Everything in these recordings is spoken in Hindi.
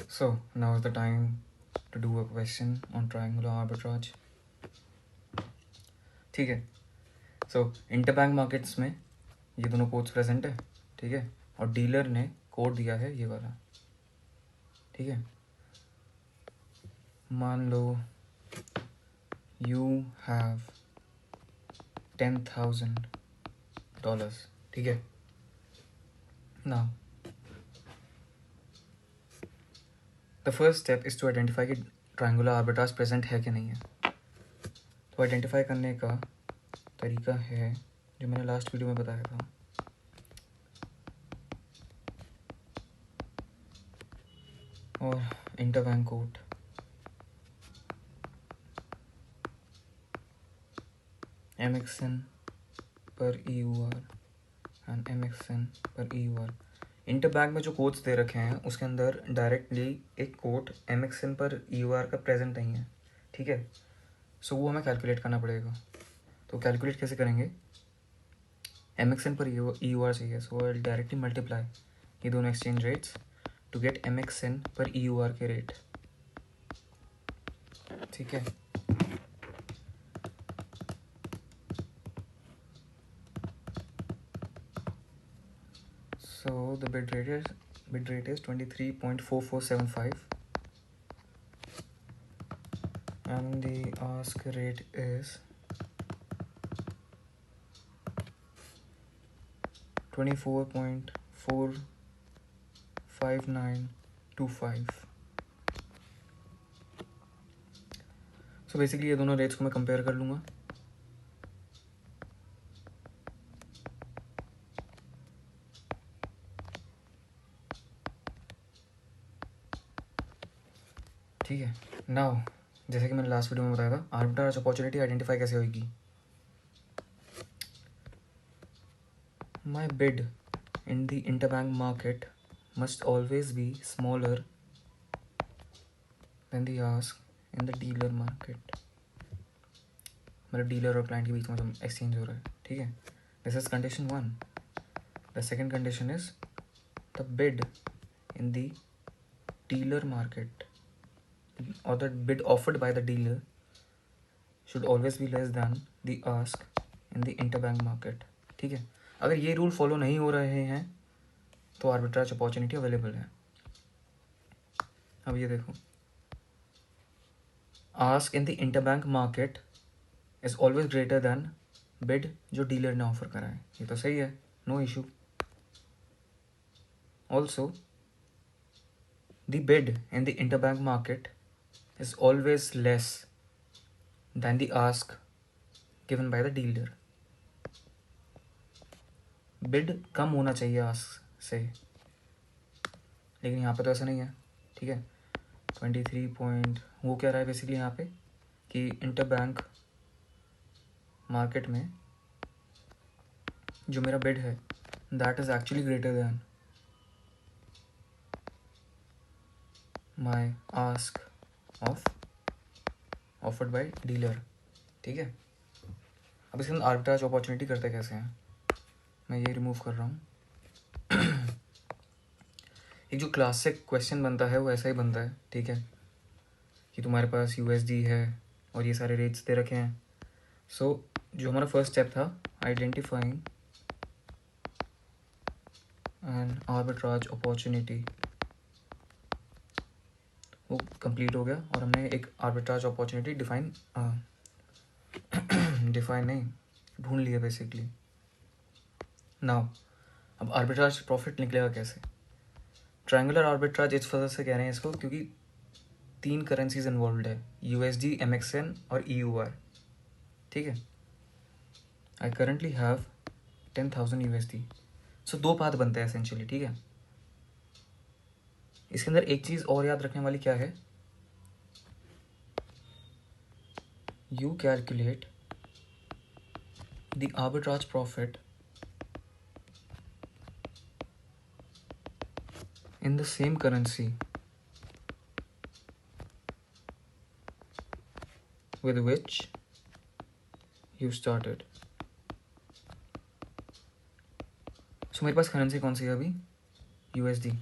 So now is the time to do a question on triangular arbitrage. ठीक है. So इंटरबैंक मार्केट्स में ये दोनों कोड्स प्रेजेंट है. ठीक है. और डीलर ने कोड दिया है ये वाला. ठीक है. मान लो you have $10,000. ठीक है. Now the first step is to identify कि ट्रायंगुलर आर्बिट्राज प्रेजेंट है कि नहीं है. तो आइडेंटिफाई करने का तरीका है जो मैंने लास्ट वीडियो में बताया था. और interbank code MXN per EUR and MXN per EUR. Interbank में जो कोड्स दे रखे हैं उसके अंदर डायरेक्टली एक कोड MXN पर EUR का प्रेजेंट नहीं है. ठीक है. सो वो हमें कैलकुलेट करना पड़ेगा. तो कैलकुलेट कैसे करेंगे? MXN पर EUR चाहिए. सो आई डायरेक्टली मल्टीप्लाई ये दोनों exchange rates to get MXN per EUR के रेट. ठीक है. So the bid rate is 23.4475 and the ask rate is 24.45925. So basically ये दोनों रेट्स को मैं कंपेयर कर लूँगा. ठीक है. नाउ जैसे कि मैंने लास्ट वीडियो में बताया था, आर्बिट्राज अपॉर्चुनिटी आइडेंटिफाई कैसे होगी. My bid in the interbank market must always be smaller than the ask in the dealer market. मतलब डीलर और क्लाइंट के बीच में जो एक्सचेंज हो रहा है. ठीक है. This is condition 1. The second condition is the bid in the dealer market or the bid offered by the dealer should always be less than the ask in the interbank market. ठीक है. अगर ये रूल फॉलो नहीं हो रहे हैं तो आर्बिट्राज अपॉर्चुनिटी अवेलेबल है. अब ये देखो, ask in the interbank market is always greater than bid जो डीलर ने ऑफर करा है. ये तो सही है, no issue. Also the bid in the interbank market is always less than the ask given by the dealer. Bid कम होना चाहिए ask से, लेकिन यहाँ पे तो ऐसा नहीं है. ठीक है. 23 पॉइंट वो कह रहा है बेसिकली यहाँ पे कि इंटरबैंक मार्केट में जो मेरा बिड है that is actually greater than my ask offered by dealer. ठीक है. अब इसके अंदर आर्बिट्राज अपॉर्चुनिटी करते कैसे हैं, मैं ये रिमूव कर रहा हूँ. एक जो क्लासिक क्वेश्चन बनता है वो ऐसा ही बनता है. ठीक है. कि तुम्हारे पास USD है और ये सारे रेट्स दे रखे हैं. सो जो हमारा फर्स्ट स्टेप था आइडेंटिफाइंग एन आर्बिट्राज अपॉर्चुनिटी वो कंप्लीट हो गया और हमने एक आर्बिट्राज अपॉर्चुनिटी डिफाइन नहीं ढूंढ लिया बेसिकली. नाउ अब आर्बिट्राज प्रॉफिट निकलेगा कैसे. ट्रायंगुलर आर्बिट्राज इस वजह से कह रहे हैं इसको क्योंकि 3 करेंसीज इन्वॉल्व है, USD, MXN और EUR. ठीक है. I currently have 10,000 USD. So 2 path बनते हैं एसेंशियली. ठीक है. इसके अंदर एक चीज और याद रखने वाली क्या है, you calculate the arbitrage profit in the same currency with which you started. सो मेरे पास करेंसी कौन सी है अभी, USD.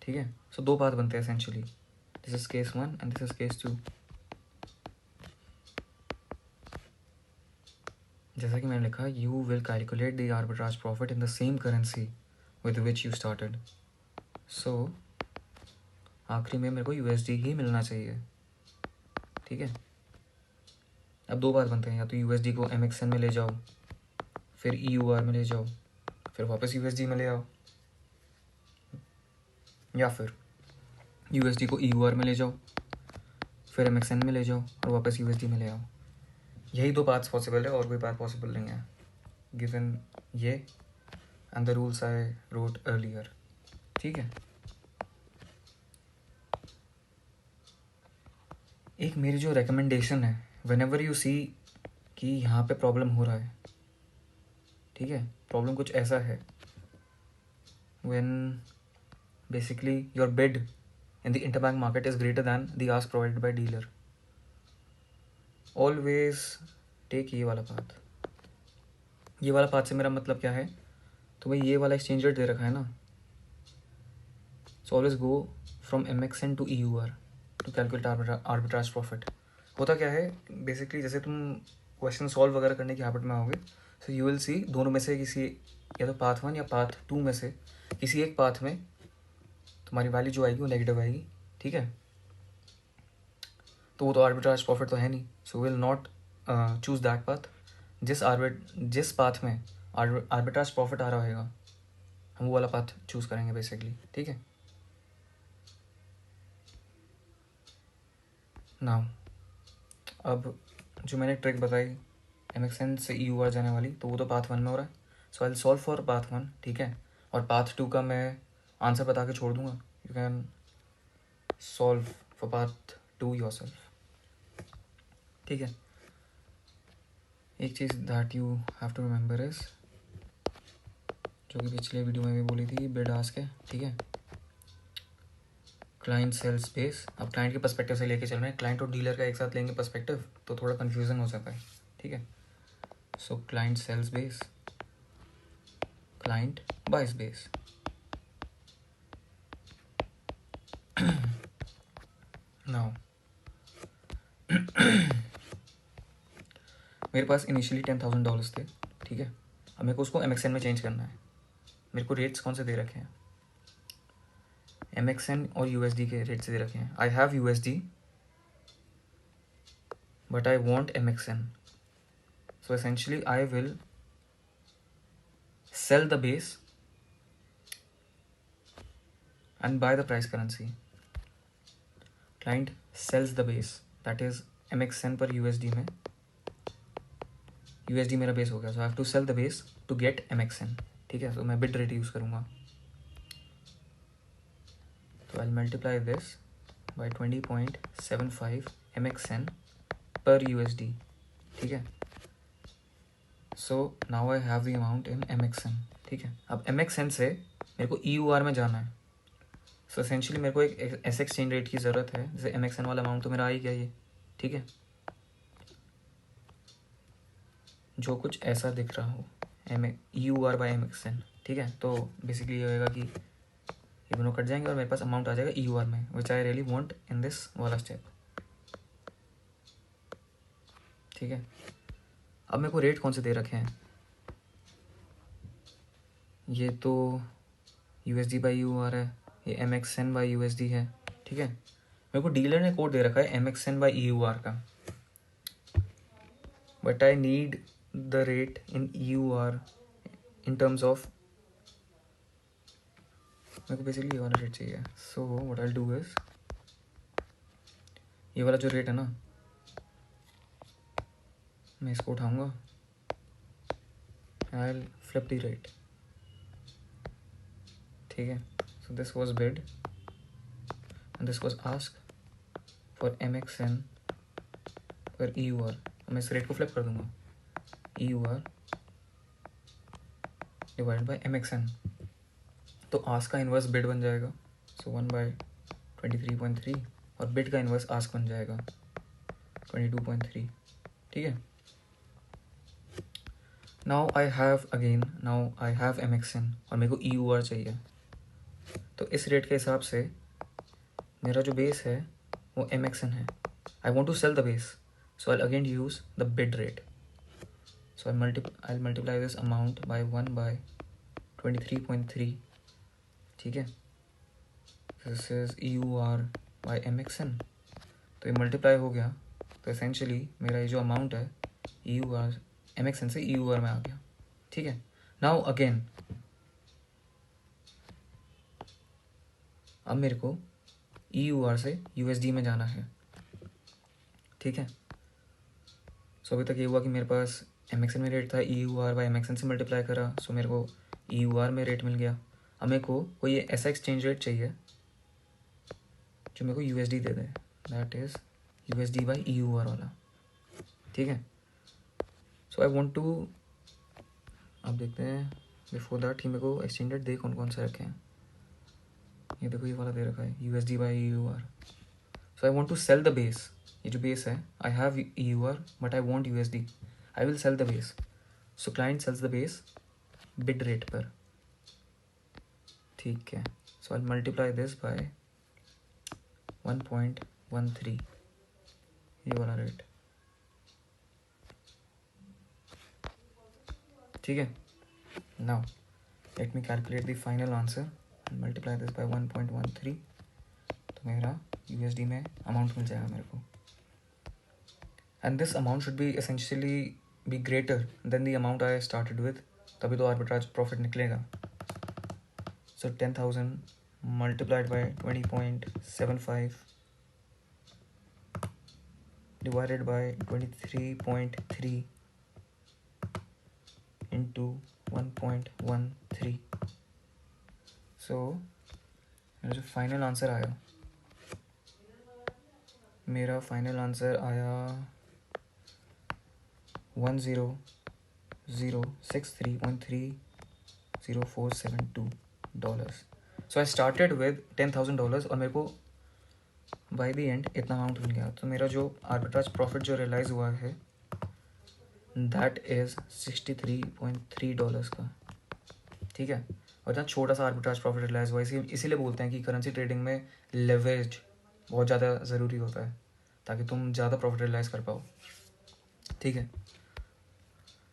ठीक है. सो 2 पाथ बनते हैं essentially. This is case 1 and this is case 2. जैसा कि मैंने लिखा, you will calculate the arbitrage profit in the same currency with which you started. So आखिरी में मेरे को USD ही मिलना चाहिए. ठीक है. अब दो बात बनते हैं, या तो USD को MXN में ले जाओ, फिर EUR में ले जाओ, फिर वापस USD में ले आओ, या फिर USD को EUR में ले जाओ, फिर MXN में ले जाओ और वापस USD में ले आओ. यही दो पाथ्स पॉसिबल है, और कोई पाथ पॉसिबल नहीं है गिवन ये and the rules I wrote earlier. ठीक है. एक मेरी जो रिकमेंडेशन है, व्हेनेवर यू सी कि यहाँ पे प्रॉब्लम हो रहा है, ठीक है, प्रॉब्लम कुछ ऐसा है, when basically your bid in the interbank market is greater than the ask provided by dealer, always take ये वाला पाथ. ये वाला पाथ से मेरा मतलब क्या है, तो भाई ये वाला एक्सचेंज रेट दे रखा है ना, so always go from MXN to EUR to calculate arbitrage profit. होता क्या है बेसिकली, जैसे तुम क्वेश्चन सॉल्व वगैरह करने की हैबिट में आओगे, सो यू विल सी दोनों में से किसी, या तो पाथ 1 या पाथ 2 में से किसी एक पाथ में तुम्हारी वैल्यू जो आएगी वो नेगेटिव आएगी. ठीक है. तो वो तो आर्बिट्राज प्रॉफिट तो है नहीं, so will not choose that path. जिस पाथ में आर्बिट्राज प्रॉफिट आ रहा होगा, हम वो वाला पाथ चूज करेंगे बेसिकली. ठीक है. नाउ अब जो मैंने ट्रिक बताई MXN से EUR जाने वाली, तो वो तो पाथ 1 में हो रहा है, so I will solve for path 1. ठीक है. और पाथ 2 का मैं आंसर बता के छोड़ दूंगा. You can solve for path 2 yourself. ठीक है. एक चीज़ that you have to remember is, जो कि पिछले वीडियो में भी बोली थी, बिड आस्क है. ठीक है. Client sell space. अब क्लाइंट के पर्सपेक्टिव से लेके चल रहे हैं, क्लाइंट और डीलर का एक साथ लेंगे पर्सपेक्टिव तो थोड़ा कन्फ्यूजन हो सकता है. ठीक है. So client sells base, client buys base. Now मेरे पास इनिशियली $10,000 थे. ठीक है. अब मेरे को उसको MXN में चेंज करना है. मेरे को रेट्स कौन से दे रखे हैं, MXN और USD के रेट्स दे रखे हैं. I have USD but I want MXN. So essentially I will sell the base and buy the price currency. Client sells the base, that is MXN पर USD में, USD मेरा बेस हो गया, so I have to sell the base to get MXN. ठीक है. तो मैं बिड रेट यूज़ करूँगा, तो I'll multiply this by 20.75 MXN per USD. ठीक है. So now I have the amount in MXN. ठीक है. अब MXN से मेरे को EUR में जाना है, सो एसेंशियली मेरे को एक ऐसे एक्सचेंज रेट की ज़रूरत है, जैसे MXN वाला अमाउंट तो मेरा आ ही गया ये. ठीक है. जो कुछ ऐसा दिख रहा हो, EUR बाई MXN. ठीक है. तो बेसिकली ये होगा कि ये दोनों कट जाएंगे और मेरे पास अमाउंट आ जाएगा EUR में, which I really want in this वाला स्टेप. ठीक है. अब मेरे को रेट कौन से दे रखे हैं, ये तो USD बाई EUR है, ये MXN बाई USD है. ठीक है. मेरे को डीलर ने कोड दे रखा है MXN बाई EUR का, but I need the rate in EUR in terms of, मेरे को बेसिकली ये वाला रेट चाहिए. So what I do is, ये वाला जो रेट है ना, मैं इसको उठाऊंगा, I will flip the rate. ठीक है. So this was bid and this was ask for MXN per EUR. मैं इस रेट को फ्लिप कर दूंगा, EUR डिवाइड बाय MXN. तो आस्क का इन्वर्स बिड बन जाएगा, सो 1/23.3, और बिड का इन्वर्स आस्क बन जाएगा 22.3. ठीक है. नाउ आई हैव MXN और मेरे को EUR चाहिए. तो इस रेट के हिसाब से मेरा जो बेस है वो MXN है. I want to sell the base, so I'll again use the bid rate. So I'll multiply this amount by 1 by 23.3. ठीक है, this is EUR by MXN. तो ये मल्टीप्लाई हो गया, तो एसेंशली मेरा ये जो अमाउंट है EUR MXN से EUR में आ गया. ठीक है, नाउ अगेन अब मेरे को EUR से USD में जाना है. ठीक है, सो अभी तक ये हुआ कि मेरे पास MXN में रेट था, EUR बाय MXN से मल्टीप्लाई करा, सो मेरे को EUR में रेट मिल गया. अब मेरे को कोई ऐसा एक्सचेंज रेट चाहिए जो मेरे को USD they they, that is USD by EUR वाला. ठीक है, सो आई वॉन्ट टू, अब देखते हैं बिफोर दैट कि मेरे को एक्सचेंज रेट दे कौन कौन से रखे हैं. ये देखो, ये वाला दे रखा है USD by EUR. So I want to sell the base. ये जो बेस है, I have EUR but I want USD. I will sell the base. So client sells the base bid rate पर. ठीक है, so I multiply this by 1.13, ये वाला रेट. ठीक है, now let me calculate the final answer and multiply this by 1.13. तो मेरा USD में अमाउंट मिल जाएगा मेरे को. And this amount should be essentially be greater than the amount I started with, तभी तो आर्बिट्राज प्रॉफिट निकलेगा. सो 10,000 multiplied by 20.75 divided by 23.3 into 1.13. सो मेरा जो फाइनल आंसर आया, मेरा फाइनल आंसर आया 10063.30472 सो आई स्टार्टेड विद $10,000 और मेरे को बाय द एंड इतना अमाउंट मिल गया. तो मेरा जो आर्बिट्राज प्रॉफिट जो रियलाइज हुआ है दैट इज़ $63.3 का. ठीक है, और इतना छोटा सा आर्बिट्राज प्रॉफिट रियलाइज हुआ, इसीलिए बोलते हैं कि करेंसी ट्रेडिंग में लेवरेज बहुत ज़्यादा ज़रूरी होता है ताकि तुम ज़्यादा प्रॉफिट रियलाइज कर पाओ. ठीक है,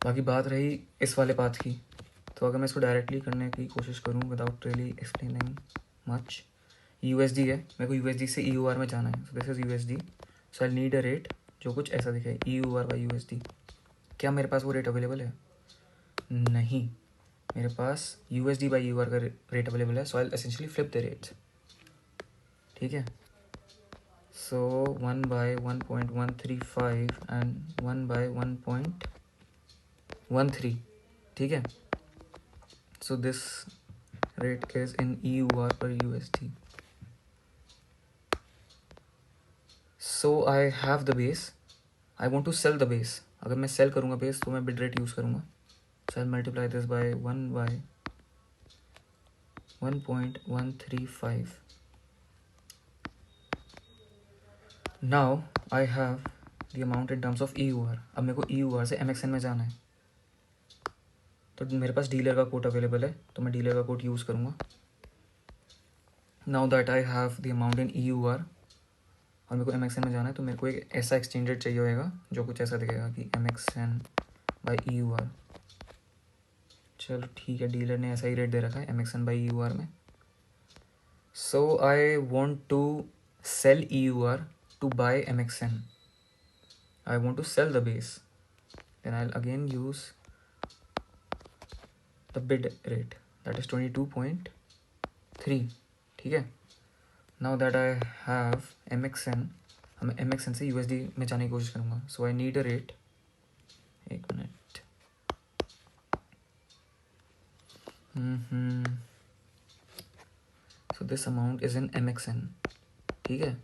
बाकी बात रही इस वाले पाथ की. तो अगर मैं इसको डायरेक्टली करने की कोशिश करूँ without really explaining much, USD है, मेरे को USD से EUR में जाना है. So this is USD. So I need a rate जो कुछ ऐसा दिखे, EUR बाई USD. क्या मेरे पास वो रेट अवेलेबल है? नहीं, मेरे पास USD बाई EUR का रेट अवेलेबल है. So I essentially flip the rates. ठीक है, सो 1 बाय 1.135 एंड 1 बाय 1.13. ठीक है, so this rate is in EUR per USD. So I have the base, I want to sell the base. अगर मैं सेल करूँगा बेस तो मैं बिड रेट यूज़ करूँगा. So I multiply this by 1 by 1.135. Now I have the amount in terms of EUR. अब मेरे को EUR से MXN में जाना है, तो मेरे पास डीलर का कोड अवेलेबल है, तो मैं डीलर का कोड यूज़ करूँगा. Now that I have the amount in EUR और मेरे को MXN में जाना है, तो मेरे को एक ऐसा एक्सचेंज रेट चाहिए होगा जो कुछ ऐसा दिखेगा कि MXN बाई EUR. चलो ठीक है, डीलर ने ऐसा ही रेट दे रखा है MXN बाई EUR में. So I want to sell EUR to buy MXN. I want to sell the base, then I again use the bid rate that is 22.3. ठीक है, now that I have MXN, मैं MXN से USD में जाने की कोशिश करूँगा. So I need a rate, एक minute. So this amount is in MXN. ठीक है,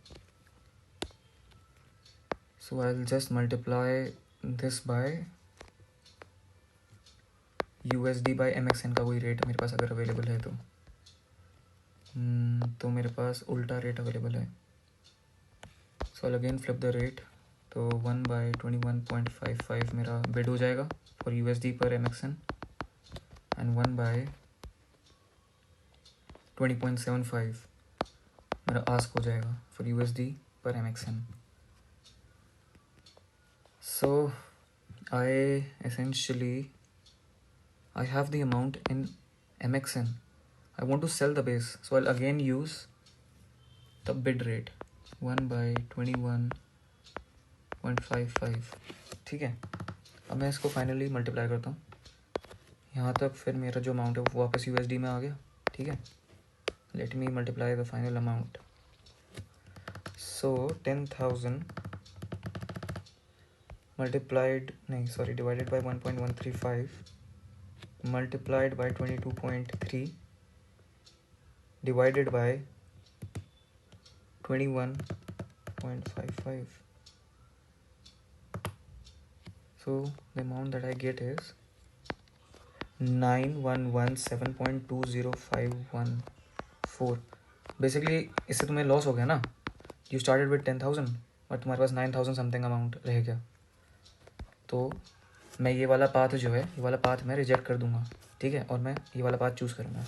so I will just multiply this by USD by MXN का कोई रेट मेरे पास अगर अवेलेबल है तो मेरे पास उल्टा रेट अवेलेबल है. So I again flip the rate, तो 1 बाय 21.55 मेरा बिड हो जाएगा for USD per MXN and 1 by 20.75 मेरा आस्क हो जाएगा for USD per MXN. So I have the amount in MXN. I want to sell the base, so I'll again use the bid rate 1/21.55. ठीक है, अब मैं इसको फाइनली मल्टीप्लाई करता हूँ यहाँ तक, फिर मेरा जो अमाउंट है वो वापस USD में आ गया. ठीक है, let me multiply the final amount. So 10,000 divided by 1.135 multiplied by 22.3 divided by 21.55. So the amount that I get is 9117.2051 basically. इससे तुम्हें लॉस हो गया ना. यू स्टार्टेड विद 10,000 बट तुम्हारे पास 9,000 समथिंग अमाउंट रह गया. तो मैं ये वाला पाथ जो है, ये वाला पाथ मैं रिजेक्ट कर दूंगा. ठीक है, और मैं ये वाला पाथ चूज़ करूँगा.